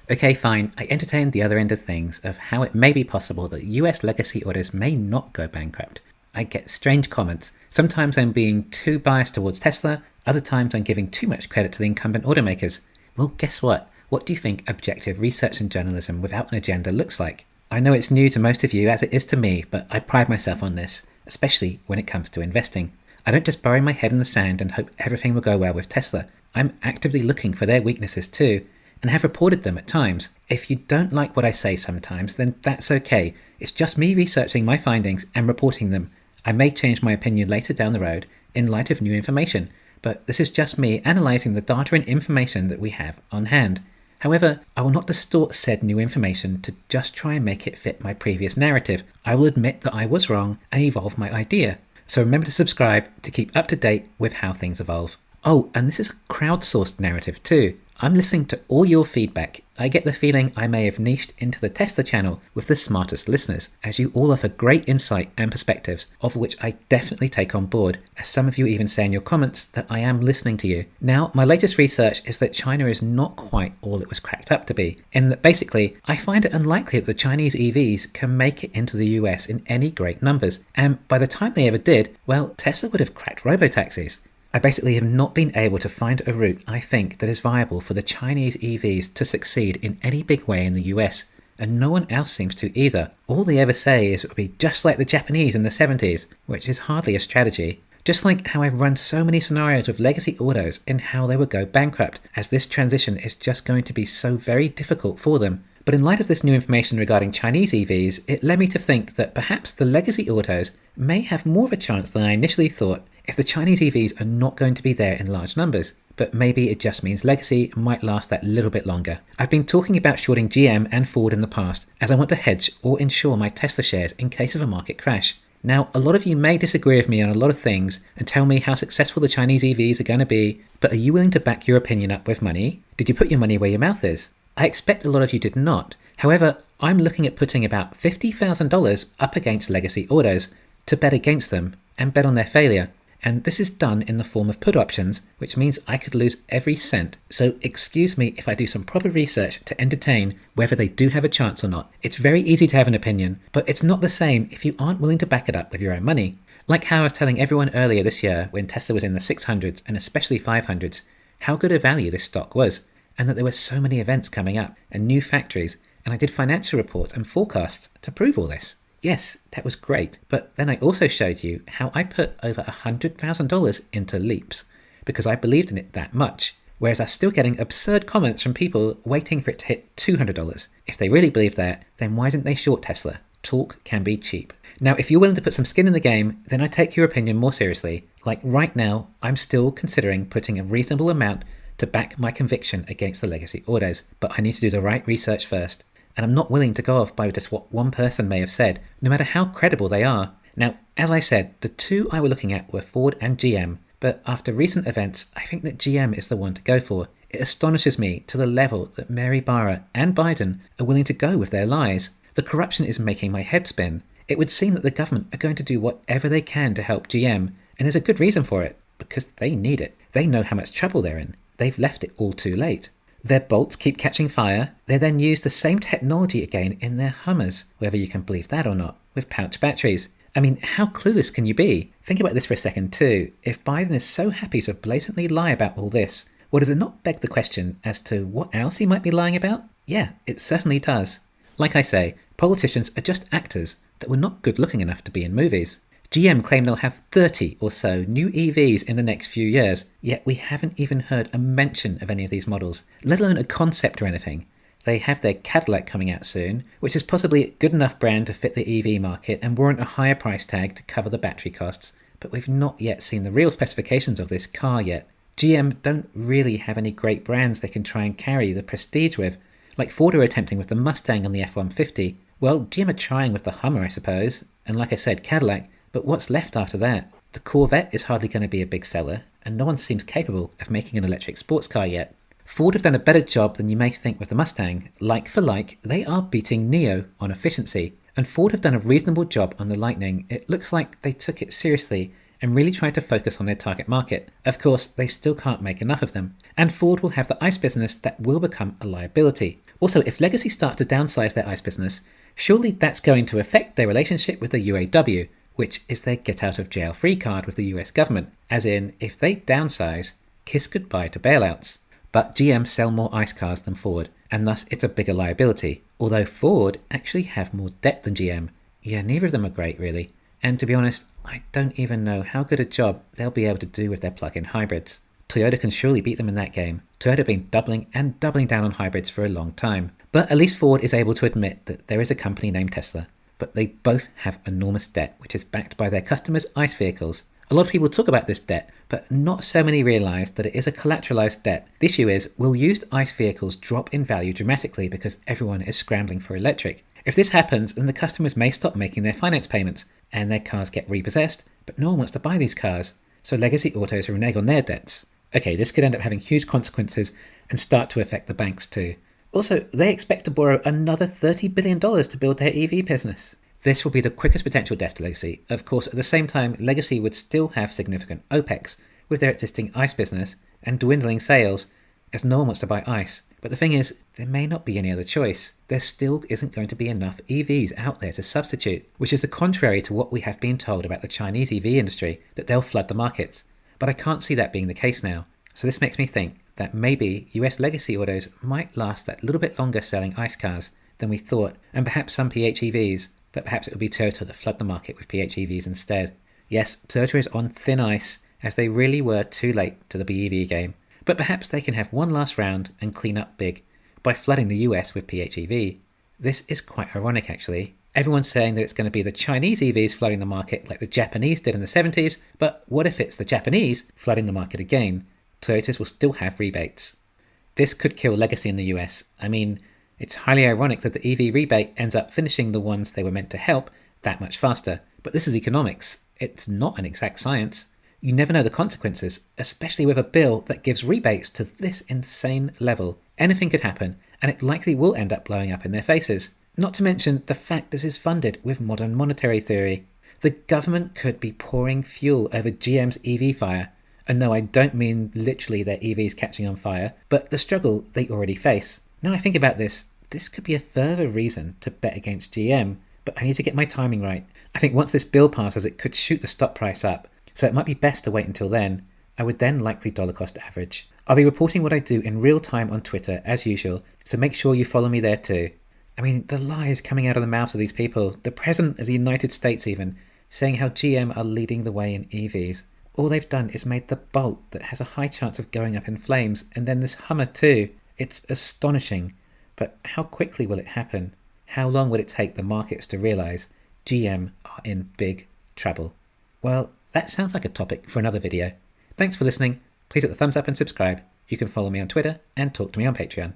Okay, fine, I entertained the other end of things, of how it may be possible that US legacy orders may not go bankrupt. I get strange comments. Sometimes I'm being too biased towards Tesla, other times I'm giving too much credit to the incumbent automakers. Well, guess what? What do you think objective research and journalism without an agenda looks like? I know it's new to most of you as it is to me, but I pride myself on this, especially when it comes to investing. I don't just bury my head in the sand and hope everything will go well with Tesla. I'm actively looking for their weaknesses too, and have reported them at times. If you don't like what I say sometimes, then that's okay. It's just me researching my findings and reporting them. I may change my opinion later down the road in light of new information, but this is just me analysing the data and information that we have on hand. However, I will not distort said new information to just try and make it fit my previous narrative. I will admit that I was wrong and evolve my idea. So remember to subscribe to keep up to date with how things evolve. Oh, and this is a crowdsourced narrative too. I'm listening to all your feedback. I get the feeling I may have niched into the Tesla channel with the smartest listeners, as you all offer great insight and perspectives, of which I definitely take on board, as some of you even say in your comments that I am listening to you. Now, my latest research is that China is not quite all it was cracked up to be, in that basically, I find it unlikely that the Chinese EVs can make it into the US in any great numbers, and by the time they ever did, well, Tesla would have cracked robotaxis. I basically have not been able to find a route I think that is viable for the Chinese EVs to succeed in any big way in the US, and no one else seems to either. All they ever say is it will be just like the Japanese in the 70s, which is hardly a strategy. Just like how I've run so many scenarios with legacy autos and how they would go bankrupt, as this transition is just going to be so very difficult for them. But in light of this new information regarding Chinese EVs, it led me to think that perhaps the legacy autos may have more of a chance than I initially thought if the Chinese EVs are not going to be there in large numbers. But maybe it just means legacy might last that little bit longer. I've been talking about shorting GM and Ford in the past, as I want to hedge or insure my Tesla shares in case of a market crash. Now, a lot of you may disagree with me on a lot of things and tell me how successful the Chinese EVs are going to be, but are you willing to back your opinion up with money? Did you put your money where your mouth is? I expect a lot of you did not. However, I'm looking at putting about $50,000 up against legacy autos to bet against them and bet on their failure. And this is done in the form of put options, which means I could lose every cent. So excuse me if I do some proper research to entertain whether they do have a chance or not. It's very easy to have an opinion, but it's not the same if you aren't willing to back it up with your own money. Like how I was telling everyone earlier this year when Tesla was in the 600s and especially 500s, how good a value this stock was, and that there were so many events coming up and new factories, and I did financial reports and forecasts to prove all this. Yes, that was great, but then I also showed you how I put over $100,000 into Leaps because I believed in it that much, whereas I'm still getting absurd comments from people waiting for it to hit $200. If they really believe that, then why didn't they short Tesla? Talk can be cheap. Now, if you're willing to put some skin in the game, then I take your opinion more seriously. Like right now, I'm still considering putting a reasonable amount to back my conviction against the legacy autos, but I need to do the right research first. And I'm not willing to go off by just what one person may have said, no matter how credible they are. Now, as I said, the two I were looking at were Ford and GM, but after recent events, I think that GM is the one to go for. It astonishes me to the level that Mary Barra and Biden are willing to go with their lies. The corruption is making my head spin. It would seem that the government are going to do whatever they can to help GM, and there's a good reason for it, because they need it. They know how much trouble they're in. They've left it all too late. Their bolts keep catching fire. They then use the same technology again in their Hummers, whether you can believe that or not, with pouch batteries. I mean, how clueless can you be? Think about this for a second too. If Biden is so happy to blatantly lie about all this, well, does it not beg the question as to what else he might be lying about? Yeah, it certainly does. Like I say, politicians are just actors that were not good looking enough to be in movies. GM claim they'll have 30 or so new EVs in the next few years, yet we haven't even heard a mention of any of these models, let alone a concept or anything. They have their Cadillac coming out soon, which is possibly a good enough brand to fit the EV market and warrant a higher price tag to cover the battery costs, but we've not yet seen the real specifications of this car yet. GM don't really have any great brands they can try and carry the prestige with, like Ford are attempting with the Mustang and the F-150. Well, GM are trying with the Hummer, I suppose, and like I said, Cadillac. But what's left after that? The Corvette is hardly going to be a big seller, and no one seems capable of making an electric sports car yet. Ford have done a better job than you may think with the Mustang. Like for like, they are beating Neo on efficiency, and Ford have done a reasonable job on the Lightning. It looks like they took it seriously and really tried to focus on their target market. Of course, they still can't make enough of them, and Ford will have the ICE business that will become a liability. Also, if Legacy starts to downsize their ICE business, surely that's going to affect their relationship with the UAW, which is their get out of jail free card with the US government. As in, if they downsize, kiss goodbye to bailouts. But GM sell more ICE cars than Ford, and thus it's a bigger liability. Although Ford actually have more debt than GM. Yeah, neither of them are great really. And to be honest, I don't even know how good a job they'll be able to do with their plug-in hybrids. Toyota can surely beat them in that game. Toyota have been doubling and doubling down on hybrids for a long time. But at least Ford is able to admit that there is a company named Tesla. But they both have enormous debt, which is backed by their customers' ICE vehicles. A lot of people talk about this debt, but not so many realise that it is a collateralised debt. The issue is, will used ICE vehicles drop in value dramatically because everyone is scrambling for electric? If this happens, then the customers may stop making their finance payments, and their cars get repossessed, but no one wants to buy these cars, so legacy autos renege on their debts. Okay, this could end up having huge consequences and start to affect the banks too. Also, they expect to borrow another $30 billion to build their EV business. This will be the quickest potential death to Legacy. Of course, at the same time, Legacy would still have significant OPEX with their existing ICE business and dwindling sales, as no one wants to buy ICE. But the thing is, there may not be any other choice. There still isn't going to be enough EVs out there to substitute, which is the contrary to what we have been told about the Chinese EV industry, that they'll flood the markets. But I can't see that being the case now. So this makes me think that maybe US legacy autos might last that little bit longer selling ICE cars than we thought, and perhaps some PHEVs, but perhaps it will be Toyota that flood the market with PHEVs instead. Yes, Toyota is on thin ice, as they really were too late to the BEV game, but perhaps they can have one last round and clean up big by flooding the US with PHEV. This is quite ironic actually. Everyone's saying that it's going to be the Chinese EVs flooding the market like the Japanese did in the 70s, but what if it's the Japanese flooding the market again? Toyotas will still have rebates. This could kill legacy in the US. I mean, it's highly ironic that the EV rebate ends up finishing the ones they were meant to help that much faster. But this is economics. It's not an exact science. You never know the consequences, especially with a bill that gives rebates to this insane level. Anything could happen, and it likely will end up blowing up in their faces. Not to mention the fact this is funded with modern monetary theory. The government could be pouring fuel over GM's EV fire. And no, I don't mean literally their EVs catching on fire, but the struggle they already face. Now I think about this could be a further reason to bet against GM, but I need to get my timing right. I think once this bill passes, it could shoot the stock price up, so it might be best to wait until then. I would then likely dollar cost average. I'll be reporting what I do in real time on Twitter as usual, so make sure you follow me there too. I mean, the lies coming out of the mouths of these people, the President of the United States even, saying how GM are leading the way in EVs. All they've done is made the Bolt that has a high chance of going up in flames, and then this Hummer too. It's astonishing. But how quickly will it happen? How long will it take the markets to realise GM are in big trouble? Well, that sounds like a topic for another video. Thanks for listening. Please hit the thumbs up and subscribe. You can follow me on Twitter and talk to me on Patreon.